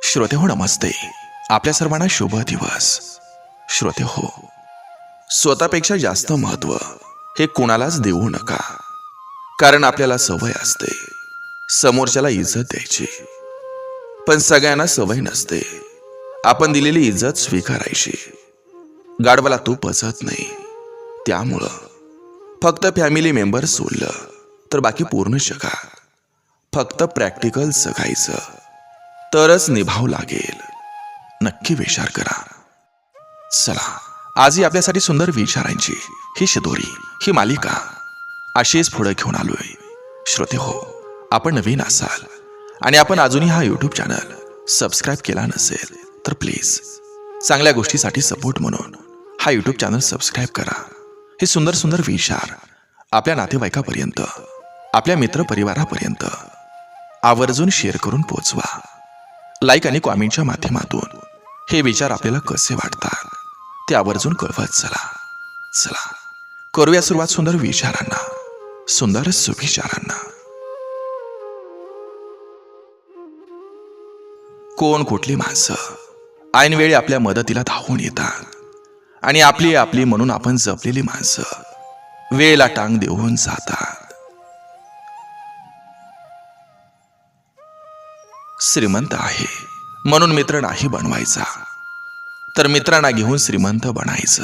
श्रोते हो नमस्ते. आपल्या सर्वांना शुभ दिवस. श्रोते हो, स्वतःपेक्षा जास्त महत्व हे कोणालाच देऊ नका. कारण आपल्याला सवय असते समोरच्याला इज्जत द्यायची, पण सगळ्यांना सवय नसते आपण दिलेली इज्जत स्वीकारायची. गाढवाला तू पचत नाही, त्यामुळं फक्त फॅमिली मेंबर सोडलं तर बाकी पूर्ण जगा फक्त प्रॅक्टिकल जगायचं तरच निभाव लागेल. नक्की विचार करा. चला, आजही आपल्यासाठी सुंदर विचारांची ही शिदोरी, ही मालिका अशीच पुढे घेऊन आलोय. श्रोते हो, आपण नवीन असाल आणि आपण अजूनही हा यूट्यूब चॅनल सबस्क्राईब केला नसेल तर प्लीज चांगल्या गोष्टीसाठी सपोर्ट म्हणून हा यूट्यूब चॅनल सबस्क्राईब करा. हे सुंदर सुंदर विचार आपल्या नातेवाईकापर्यंत, आपल्या मित्रपरिवारापर्यंत आवर्जून शेअर करून पोचवा. लाईक आणि कॉमेंटच्या माध्यमातून हे विचार आपल्याला कसे वाटतात ते आवर्जून कळवत चला. चला करूया सुरुवात सुंदर विचारांना, सुंदर सुविचारांना. कोण कुठली माणसं ऐनवेळी आपल्या मदतीला धावून येतात आणि आपली आपली म्हणून आपण जपलेली माणसं वेळेला टांग देऊन जातात. श्रीमंत आहे म्हणून मित्र नाही बनवायचा, तर मित्रांना घेऊन श्रीमंत बनायचं.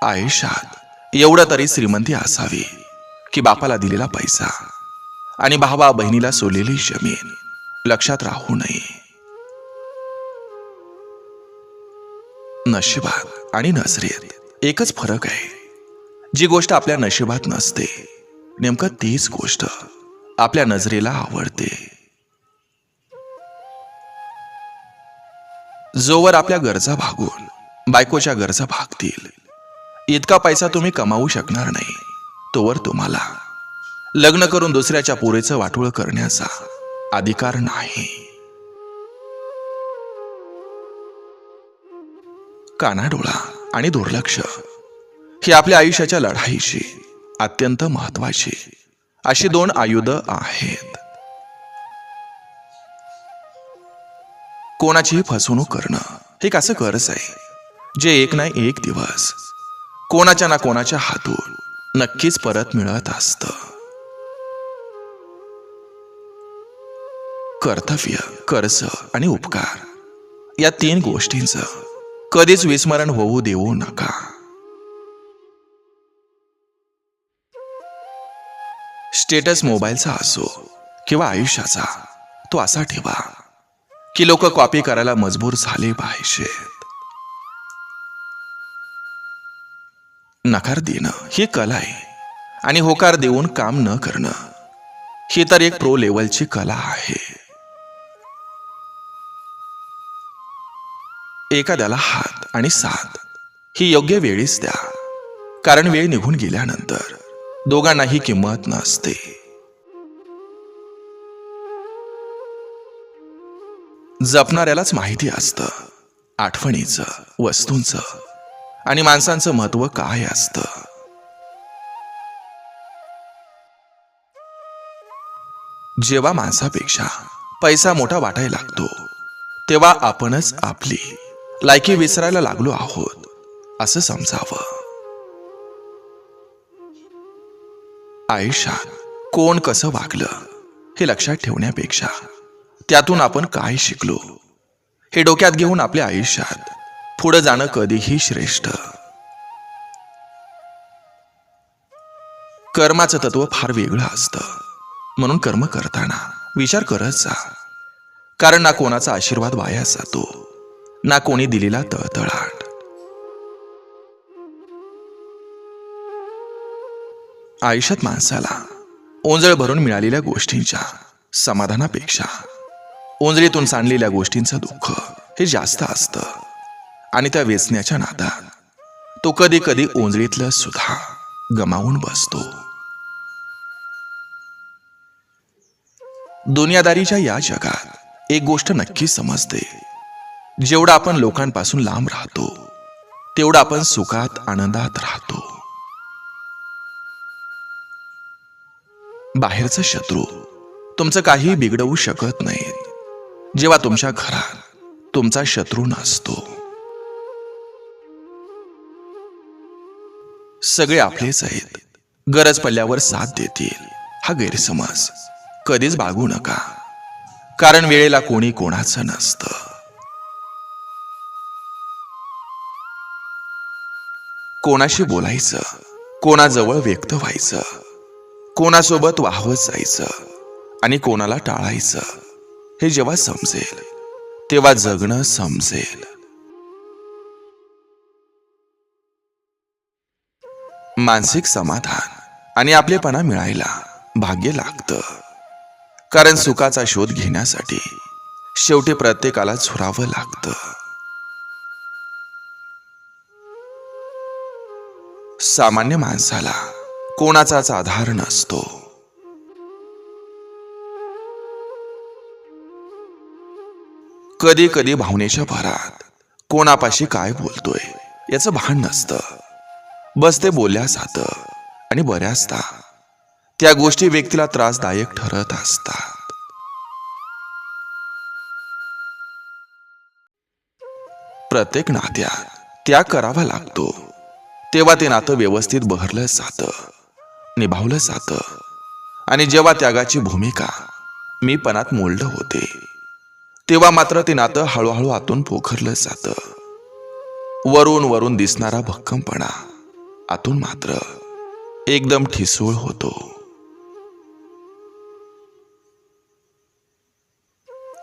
आयुष्यात एवढं तरी श्रीमंती असावी की बापाला दिलेला पैसा आणि भावा बहिणीला सोडलेली जमीन लक्षात राहू नये. नशिबात आणि नजरेत एकच फरक आहे. जी गोष्ट आपल्या नशिबात नसते नेमकं तीच गोष्ट आपल्या नजरेला आवडते. जोवर आपल्या गरजा भागून बायकोच्या गरजा भागतील इतका पैसा तुम्ही कमावू शकणार नाही, तोवर तुम्हाला लग्न करून दुसऱ्याच्या पोरीचं वाटोळ करण्याचा अधिकार नाही. कानाडोळा आणि दुर्लक्ष ही आपल्या आयुष्याच्या लढाईची अत्यंत महत्वाची अशी दोन आयुध आहेत. कोणाचीही फसवणूक करणं हे कसं कर्ज आहे जे एक ना एक दिवस कोणाच्या ना कोणाच्या हातून नक्कीच परत मिळत असतं. कर्तव्य, कर्ज आणि उपकार या तीन गोष्टींचं कधीच विस्मरण होऊ देऊ नका. स्टेटस मोबाईलचा असो किंवा आयुष्याचा, तो असा ठेवा की लोक कॉपी करायला मजबूर झाले पाहिजेत. नकार देणं ही कला आहे आणि होकार देऊन काम न करणं ही तर एक प्रो लेवलची कला आहे. एखाद्याला हात आणि साथ ही योग्य वेळीच द्या, कारण वेळ निघून गेल्यानंतर दोघांनाही किंमत नसते. जपणाऱ्यालाच माहिती असतं आठवणीचं, वस्तूंचं आणि माणसांचं महत्व काय असतं. जेव्हा माणसापेक्षा पैसा मोठा वाटायला लागतो तेव्हा आपणच आपली लायकी विसरायला लागलो आहोत असं समजावं. आयुष्यात कोण कसं वागलं हे लक्षात ठेवण्यापेक्षा त्यातून आपण काय शिकलो हे डोक्यात घेऊन आपल्या आयुष्यात पुढे जाणं कधीही श्रेष्ठ. कर्माचं तत्व फार वेगळं असतं, म्हणून कर्म करताना विचार करत जा, कारण ना कोणाचा आशीर्वाद वाया जातो ना कोणी दिलेला तळतळाट. आयुष्यात माणसाला ओंजळ भरून मिळालेल्या गोष्टींच्या समाधानापेक्षा ओंजळीतून सांडलेल्या गोष्टींचं दुःख हे जास्त असतं आणि त्या वेचण्याच्या नादात तो कधी कधी ओंजळीतलं सुद्धा गमावून बसतो. दुनियादारीच्या या जगात एक गोष्ट नक्की समजते, जेवढं आपण लोकांपासून लांब राहतो तेवढं आपण सुखात आनंदात राहतो. बाहेरचा शत्रू तुमचं काही बिघडवू शकत नाहीत जेव्हा तुमच्या घरात तुमचा शत्रू नसतो. सगळे आपलेच आहेत, गरज पडल्यावर साथ देतील हा गैरसमज कधीच बाळगू नका. कारण वेळेला कोणी कोणाचं नसतं. कोणाशी बोलायचं, कोणाजवळ व्यक्त व्हायचं, कोणासोबत वाहवत जायचं आणि कोणाला टाळायचं हे जेव्हा समजेल तेव्हा जगणं समजेल. मानसिक समाधान आणि आपलेपणा मिळायला भाग्य लागतं. कारण सुखाचा शोध घेण्यासाठी शेवटी प्रत्येकाला झुरावं लागतं. सामान्य माणसाला कोणाचाच आधार नसतो. कधी कधी भावनेच्या भरात कोणापाशी काय बोलतोय याचं भान नसतं. बस ते बोलल्या जातं आणि बऱ्याचदा त्या गोष्टी व्यक्तीला त्रासदायक ठरत असतात. प्रत्येक नात्यात त्याग करावा लागतो. तेव्हा ते नातं व्यवस्थित बहरलं जातं, निभावलं जातं. आणि जेव्हा त्यागाची भूमिका मीपणात मोल्ड होते तेव्हा मात्र ते नातं हळूहळू आतून पोखरलं जातं. वरून वरून दिसणारा भक्कमपणा आतून मात्र एकदम ठिसूळ होतो.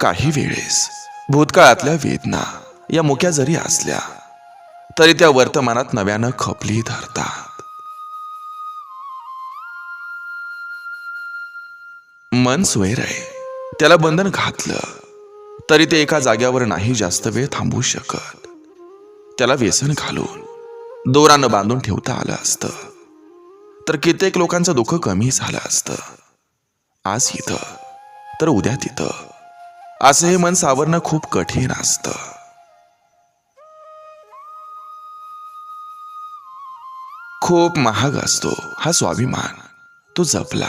काही वेळेस भूतकाळातल्या वेदना या मुक्या जरी असल्या तरी त्या वर्तमानात नव्यानं खपली धरतात. मन स्वैर आहे, त्याला बंधन घातलं तरी ते एका जाग्यावर नाही जास्त वेळ थांबू शकत. त्याला व्यसन घालून दोरानं बांधून ठेवता आलं असतं तर कित्येक लोकांचं दुःख कमी झालं असतं. आज इथं तर उद्या तिथं असं हे मन सावरणं खूप कठीण असतं. खूप महाग असतो हा स्वाभिमान. तो जपला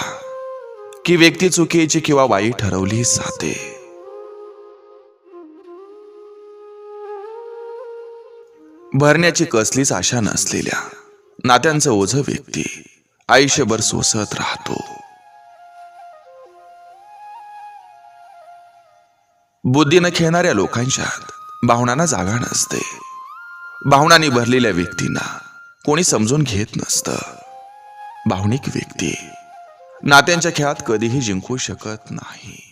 की व्यक्ती चुकीची किंवा वाईट ठरवली जाते. भरण्याची कसलीच आशा नसलेल्या नात्यांचं ओझं व्यक्ती आयुष्यभर सोसत राहतो. बुद्धीनं खेळणाऱ्या लोकांच्यात भावनांना जागा नसते. भावनांनी भरलेल्या व्यक्तींना कोणी समजून घेत नसतं. भावनिक व्यक्ती नात्यांच्या खेळात कधीही जिंकू शकत नाही.